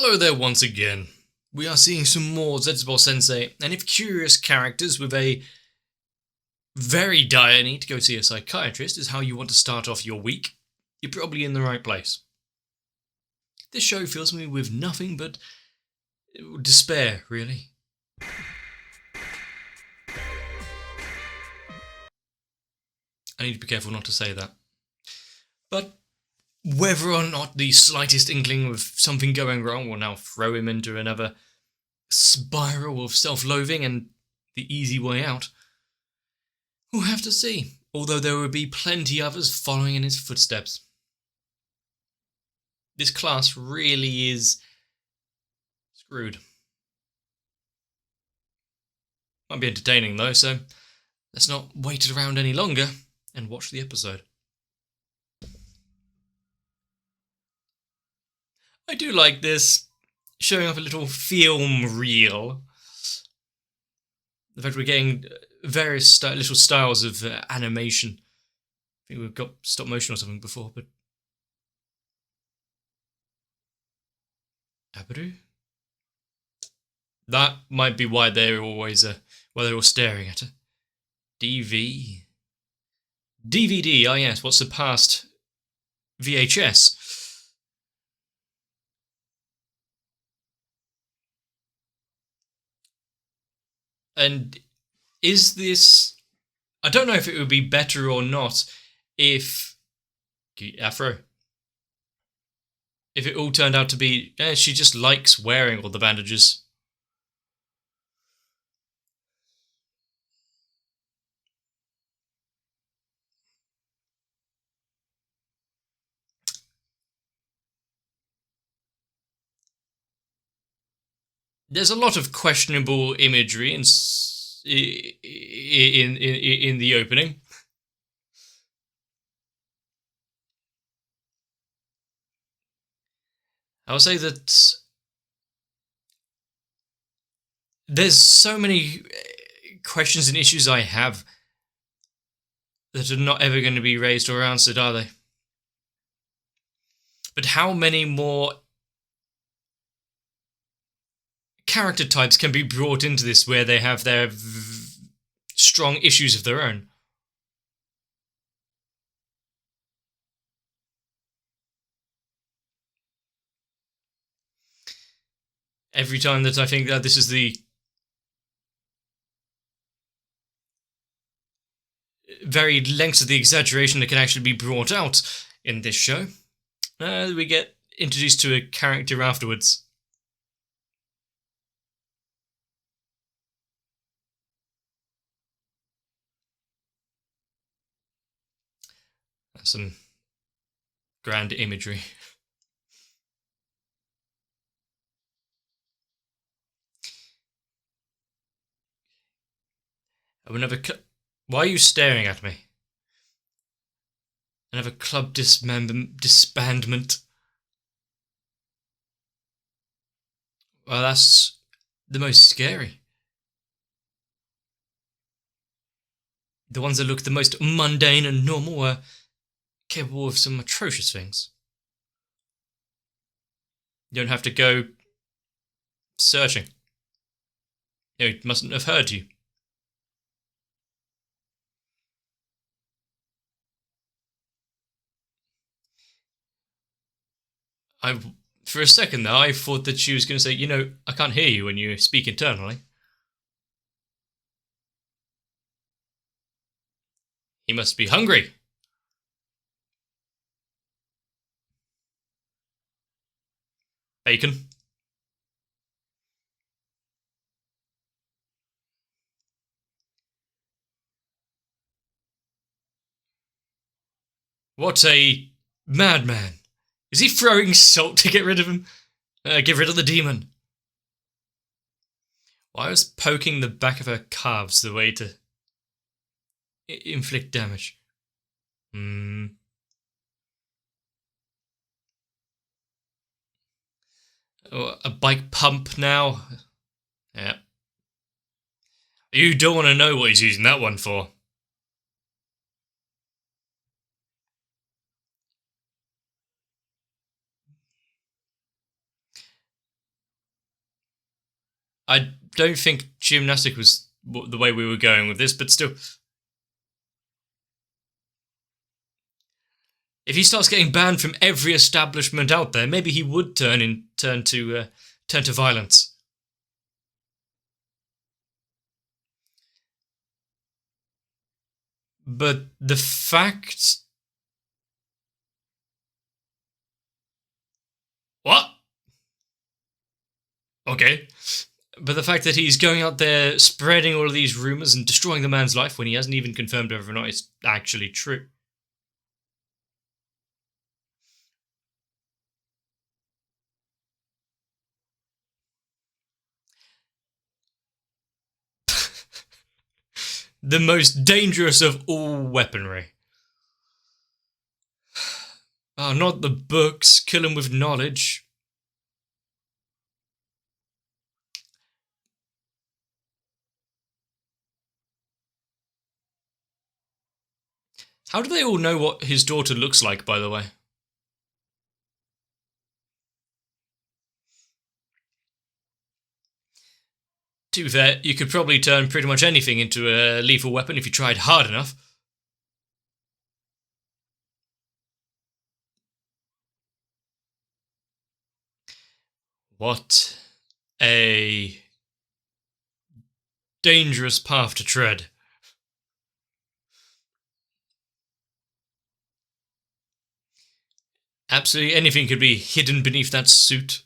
Hello there once again. We are seeing some more Zetsubou Sensei, and if curious characters with a very dire need to go see a psychiatrist is how you want to start off your week, you're probably in the right place. This show fills me with nothing but despair, really. I need to be careful not to say that. But whether or not the slightest inkling of something going wrong will now throw him into another spiral of self-loathing and the easy way out, we'll have to see, although there will be plenty others following in his footsteps. This class really is screwed. Might be entertaining though, so let's not wait around any longer and watch the episode. I do like this, showing off a little film reel. The fact we're getting various little styles of animation. I think we've got stop motion or something before, but... Abaru? That might be why they're always, why they're all staring at her. DVD, ah yes, what surpassed VHS. And is this... I don't know if it would be better or not if... Afro. If it all turned out to be... she just likes wearing all the bandages. There's a lot of questionable imagery in the opening. I'll say that there's so many questions and issues I have that are not ever going to be raised or answered, are they? But how many more character types can be brought into this where they have their strong issues of their own? Every time that I think that this is the very lengths of the exaggeration that can actually be brought out in this show, we get introduced to a character afterwards. Some grand imagery. Why are you staring at me? Another club disbandment. Well, that's the most scary. The ones that look the most mundane and normal are capable of some atrocious things. You don't have to go searching. It mustn't have heard you. For a second there, I thought that she was going to say, I can't hear you when you speak internally. He must be hungry. Bacon. What a madman. Is he throwing salt to get rid of him? Get rid of the demon. Why was poking the back of her calves the way to inflict damage? Oh, a bike pump now? Yeah. You don't want to know what he's using that one for. I don't think gymnastic was the way we were going with this, but still. If he starts getting banned from every establishment out there, maybe he would turn to violence. But the fact... What? Okay. But the fact that he's going out there spreading all of these rumours and destroying the man's life when he hasn't even confirmed whether or not it's actually true. The most dangerous of all weaponry. Oh, not the books. Kill him with knowledge. How do they all know what his daughter looks like, by the way? To be fair, you could probably turn pretty much anything into a lethal weapon if you tried hard enough. What a dangerous path to tread. Absolutely anything could be hidden beneath that suit.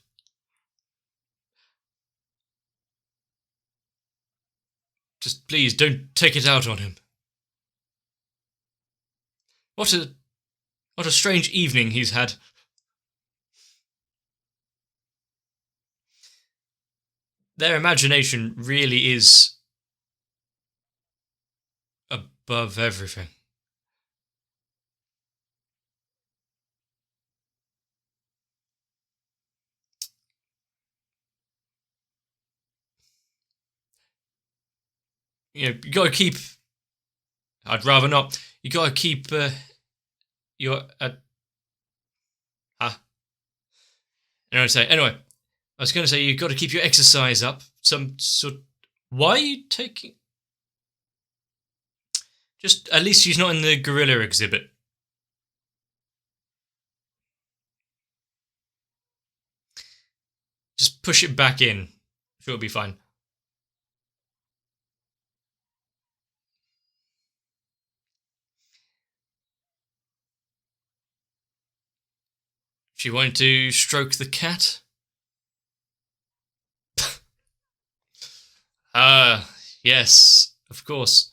Just please don't take it out on him. What a strange evening he's had. Their imagination really is above everything. You gotta keep... I'd rather not. You gotta keep your... Anyway, I was gonna say you gotta keep your exercise up. Some sort... Why are you taking... Just, at least she's not in the gorilla exhibit. Just push it back in. Sure, it'll be fine. She wanted to stroke the cat? Yes, of course.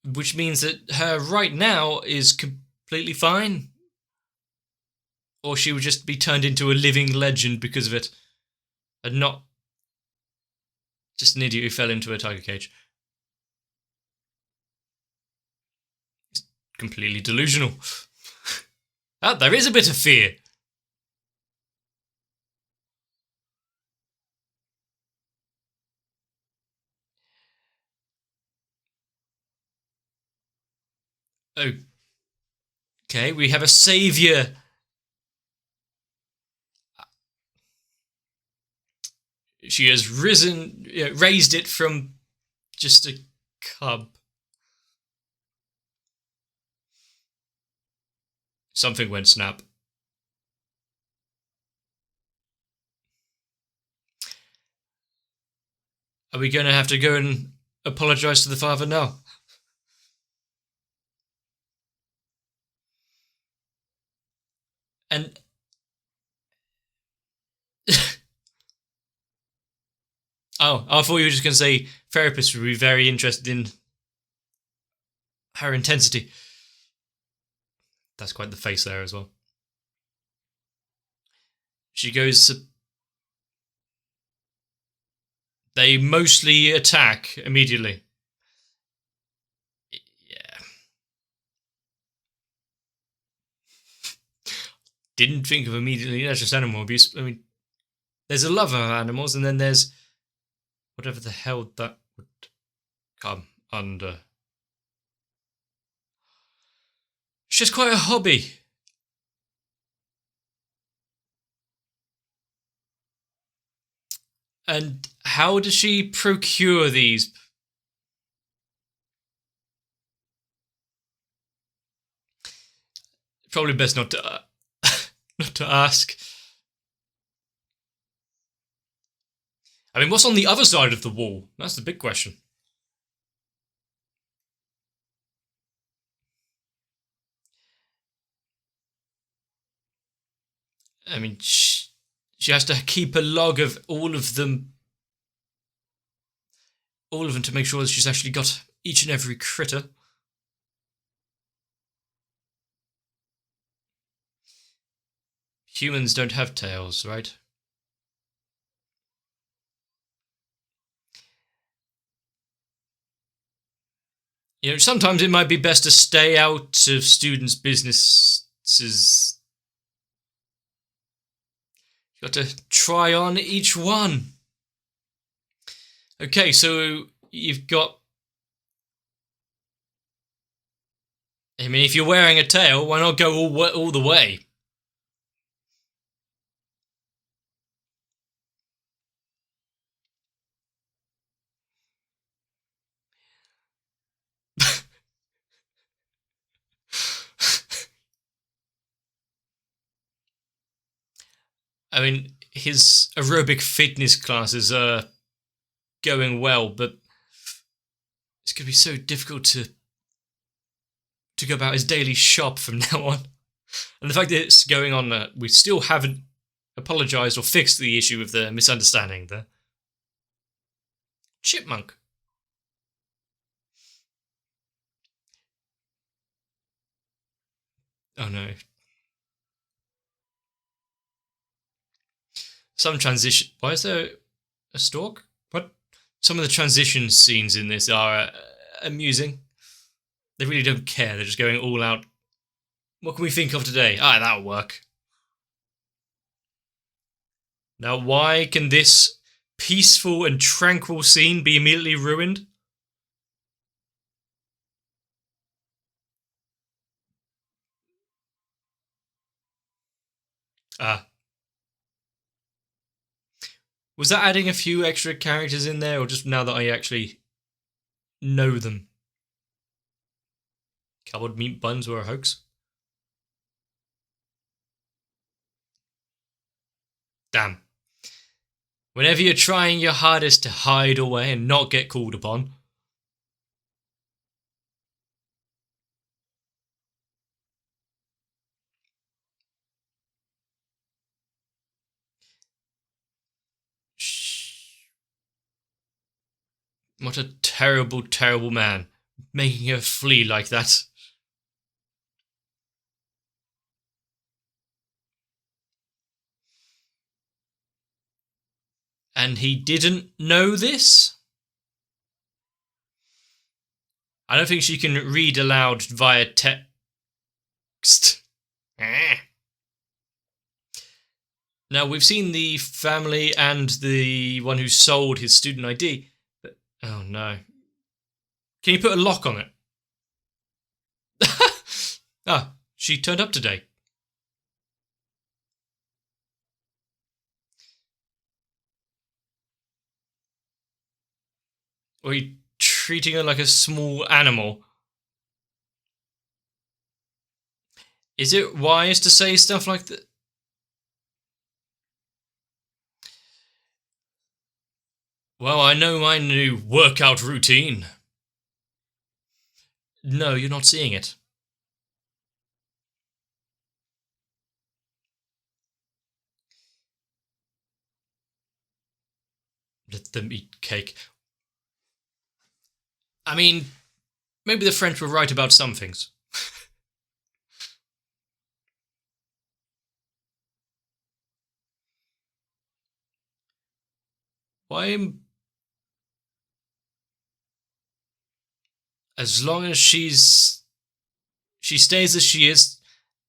Which means that her right now is completely fine. Or she would just be turned into a living legend because of it. And not just an idiot who fell into a tiger cage. It's completely delusional. There is a bit of fear. Okay, we have a saviour. She has raised it from just a cub. Something went snap. Are we going to have to go and apologise to the father now? And... Oh, I thought you were just going to say therapists would be very interested in her intensity. That's quite the face there as well. She goes... They mostly attack immediately. Yeah. Didn't think of immediately, that's just animal abuse. I mean, there's a love of animals, and then there's whatever the hell that would come under. It's just quite a hobby. And how does she procure these? Probably best not to not to ask. I mean, what's on the other side of the wall? That's the big question. I mean, she has to keep a log of all of them to make sure that she's actually got each and every critter. Humans don't have tails, right? You know, sometimes it might be best to stay out of students' businesses. You've got to try on each one. Okay, so you've got... I mean, if you're wearing a tail, why not go all the way? I mean, his aerobic fitness classes are going well, but it's going to be so difficult to go about his daily shop from now on. And the fact that it's going on, we still haven't apologised or fixed the issue of the misunderstanding there. Chipmunk. Oh no. Some transition... Why is there a stork? What? Some of the transition scenes in this are amusing. They really don't care. They're just going all out. What can we think of today? Ah, that'll work. Now, why can this peaceful and tranquil scene be immediately ruined? Ah. Was that adding a few extra characters in there, or just now that I actually know them? Cowboy meat buns were a hoax? Damn. Whenever you're trying your hardest to hide away and not get called upon. What a terrible, terrible man. Making her flee like that. And he didn't know this? I don't think she can read aloud via text. Now, we've seen the family and the one who sold his student ID, but oh no. Can you put a lock on it? Ah, she turned up today. Or are you treating her like a small animal? Is it wise to say stuff like that? Well, I know my new workout routine. No, you're not seeing it. Let them eat cake. I mean, maybe the French were right about some things. Why? As long as she stays as she is,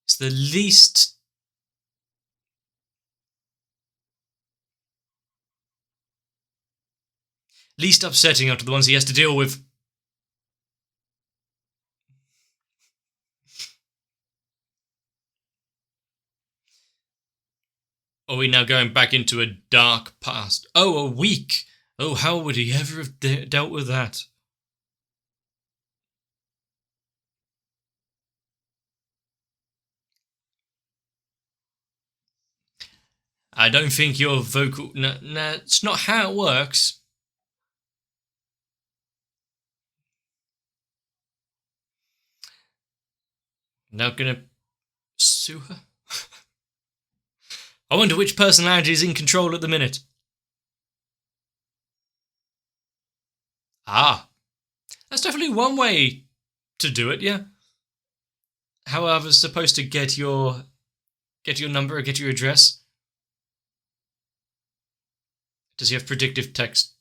it's the least upsetting out of the ones he has to deal with. Are we now going back into a dark past? Oh, a week! Oh, how would he ever have dealt with that? I don't think your vocal... Nah, it's not how it works. Now gonna sue her? I wonder which personality is in control at the minute. Ah, that's definitely one way to do it, yeah. How I was supposed to get your number or get your address? Does he have predictive text?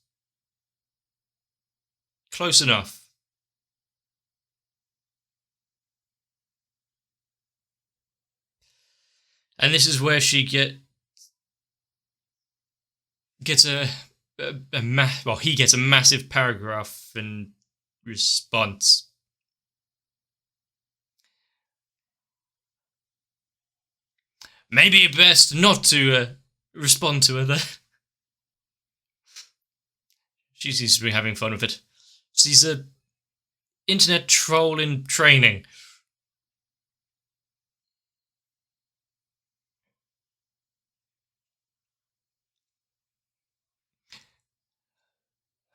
Close enough. And this is where she gets he gets a massive paragraph in response. Maybe best not to respond to her there. She seems to be having fun with it. She's a internet troll in training.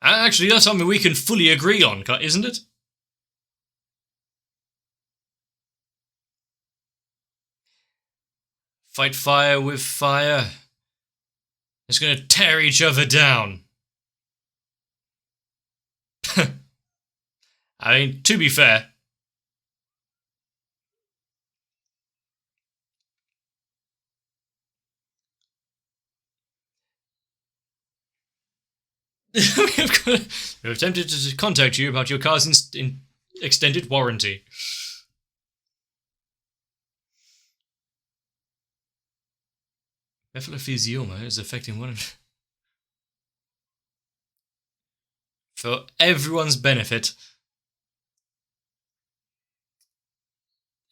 Actually, that's something we can fully agree on, isn't it? Fight fire with fire. It's going to tear each other down. I mean, to be fair, we've attempted to contact you about your car's extended warranty. Epiphysioma is affecting one of... For everyone's benefit.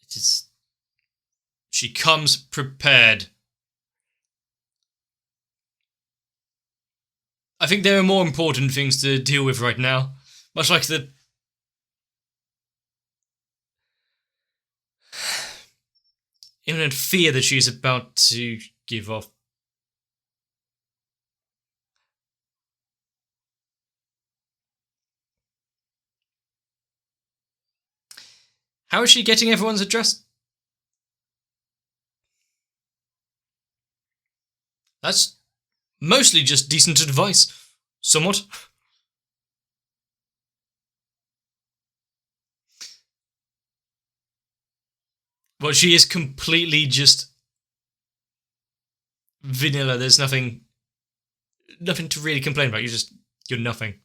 It is... She comes prepared. I think there are more important things to deal with right now. Much like the... imminent fear that she's about to give off. How is she getting everyone's address? That's mostly just decent advice. Somewhat. Well, she is completely just vanilla. There's nothing to really complain about. You're nothing.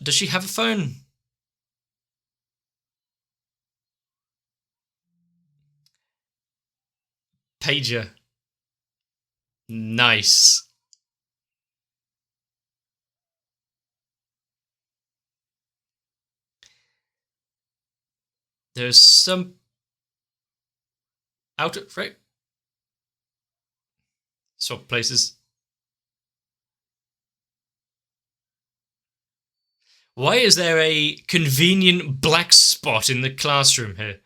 Does she have a phone? Pager. Nice. There's some out at right. Swap places. Why is there a convenient black spot in the classroom here?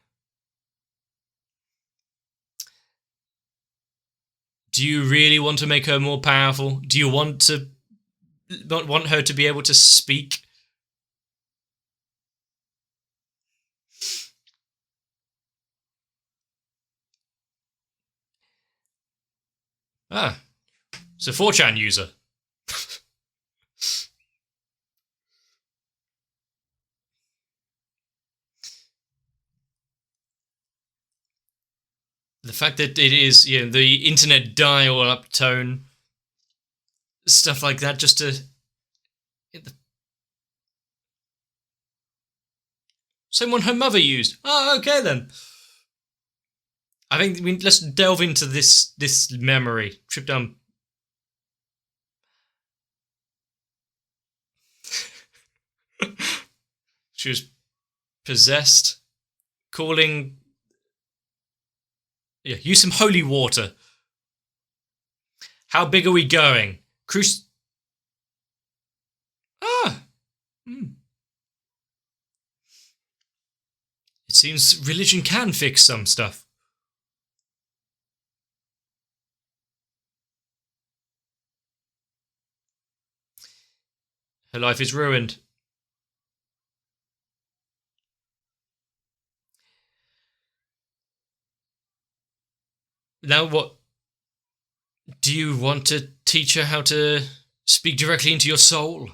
Do you really want to make her more powerful? Do you want her to be able to speak? Ah, it's a 4chan user. The fact that it is, the internet dial-up tone, stuff like that, just to... Same one her mother used. Oh, okay then. I think let's delve into this memory. Trip down. She was possessed. Calling... Yeah, use some holy water. How big are we going? Cruise. Ah. It seems religion can fix some stuff. Her life is ruined. Now what? Do you want to teach her how to speak directly into your soul?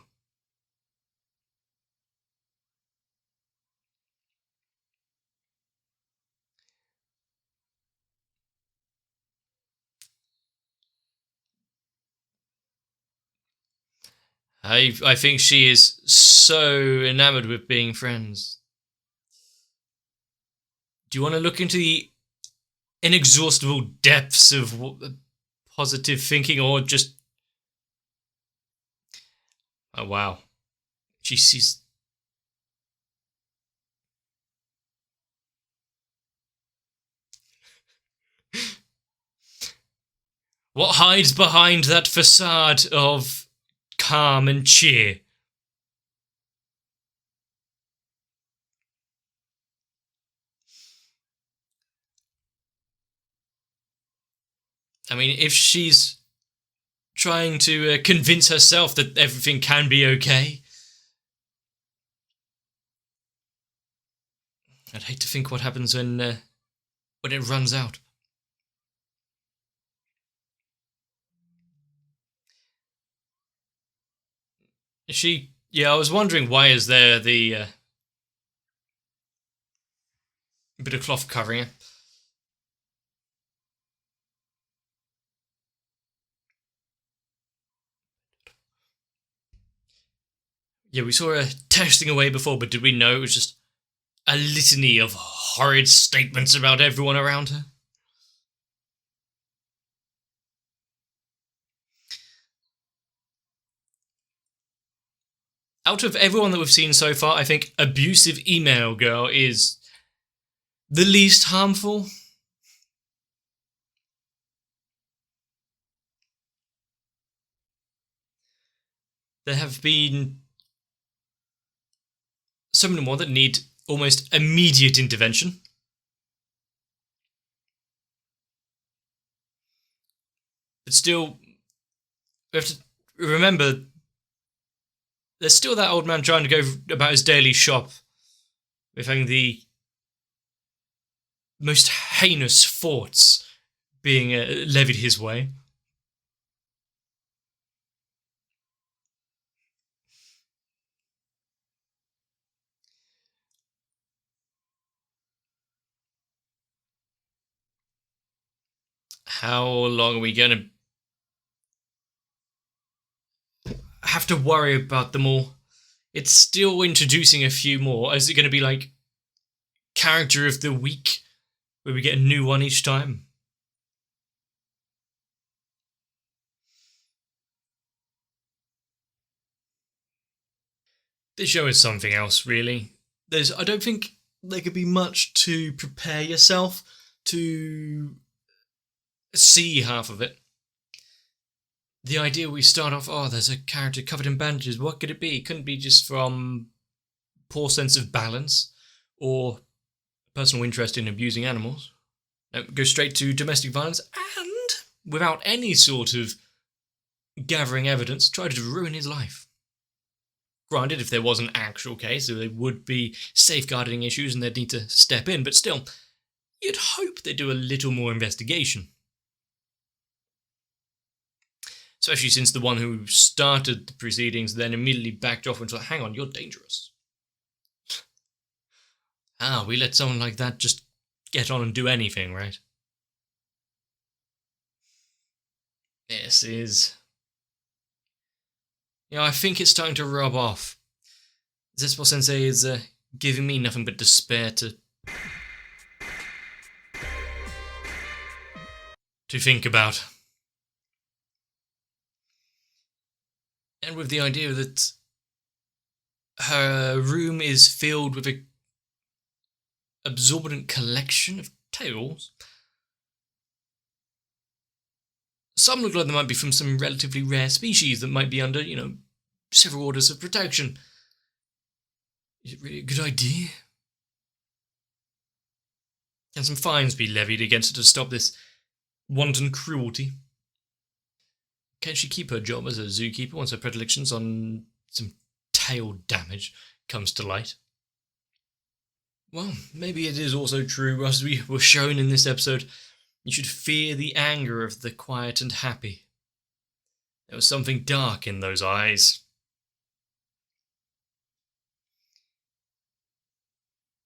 I think she is so enamored with being friends. Do you want to look into the inexhaustible depths of positive thinking, or just... Oh, wow. She sees... What hides behind that facade of calm and cheer? I mean, if she's trying to convince herself that everything can be okay, I'd hate to think what happens when it runs out. Yeah, I was wondering, why is there the bit of cloth covering it? Yeah, we saw her testing away before, but did we know it was just a litany of horrid statements about everyone around her? Out of everyone that we've seen so far, I think abusive email girl is the least harmful. There have been so many more that need almost immediate intervention. But still, we have to remember, there's still that old man trying to go about his daily shop with having the most heinous thoughts being levied his way. How long are we going to have to worry about them all? It's still introducing a few more. Is it going to be like character of the week, where we get a new one each time? This show is something else, really. I don't think there could be much to prepare yourself to see half of it. The idea we start off, there's a character covered in bandages. What could it be? It couldn't be just from poor sense of balance or personal interest in abusing animals. No, go straight to domestic violence and, without any sort of gathering evidence, try to ruin his life. Granted, if there was an actual case, there would be safeguarding issues and they'd need to step in, but still, you'd hope they'd do a little more investigation. Especially since the one who started the proceedings then immediately backed off and said, hang on, you're dangerous. We let someone like that just get on and do anything, right? This is... I think it's starting to rub off. Zetsubou Sensei is giving me nothing but despair to think about. And with the idea that her room is filled with an absorbent collection of tales. Some look like they might be from some relatively rare species that might be under, several orders of protection. Is it really a good idea? Can some fines be levied against her to stop this wanton cruelty? Can she keep her job as a zookeeper once her predilections on some tail damage comes to light? Well, maybe it is also true, as we were shown in this episode, you should fear the anger of the quiet and happy. There was something dark in those eyes.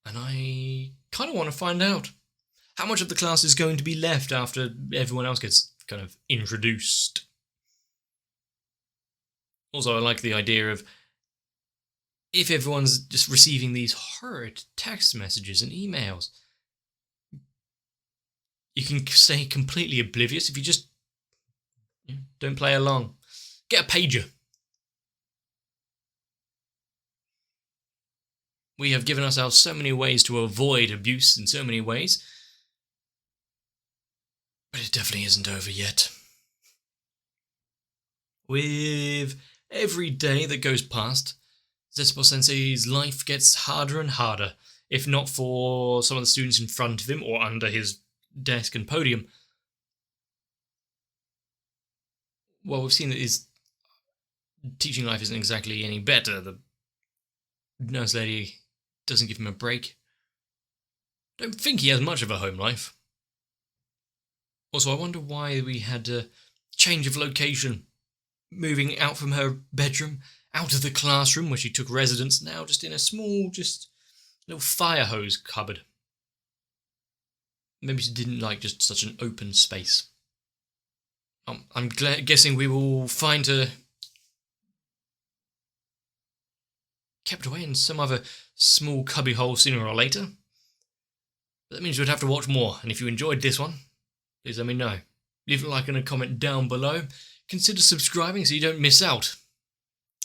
And I kind of want to find out how much of the class is going to be left after everyone else gets kind of introduced. Also, I like the idea of if everyone's just receiving these horrid text messages and emails, you can stay completely oblivious if you just don't play along. Get a pager. We have given ourselves so many ways to avoid abuse in so many ways, but it definitely isn't over yet. With every day that goes past, Zetsubou Sensei's life gets harder and harder, if not for some of the students in front of him or under his desk and podium. Well, we've seen that his teaching life isn't exactly any better. The nurse lady doesn't give him a break. Don't think he has much of a home life. Also, I wonder why we had a change of location, moving out from her bedroom, out of the classroom where she took residence, now just in a small, little fire hose cupboard. Maybe she didn't like just such an open space. I'm guessing we will find her kept away in some other small cubbyhole sooner or later. But that means you'd have to watch more, and if you enjoyed this one, please let me know. Leave a like and a comment down below. Consider subscribing so you don't miss out.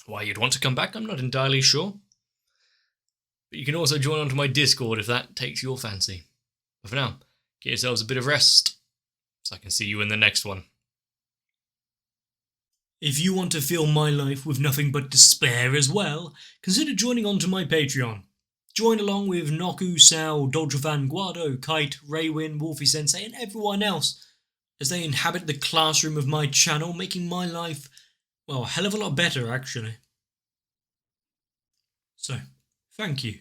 Why you'd want to come back, I'm not entirely sure. But you can also join onto my Discord if that takes your fancy. But for now, get yourselves a bit of rest, so I can see you in the next one. If you want to fill my life with nothing but despair as well, consider joining onto my Patreon. Join along with Noku, Sao, Doltrafan, Guado, Kite, Raywin, Wolfie Sensei and everyone else as they inhabit the classroom of my channel, making my life, well, a hell of a lot better actually. So, thank you.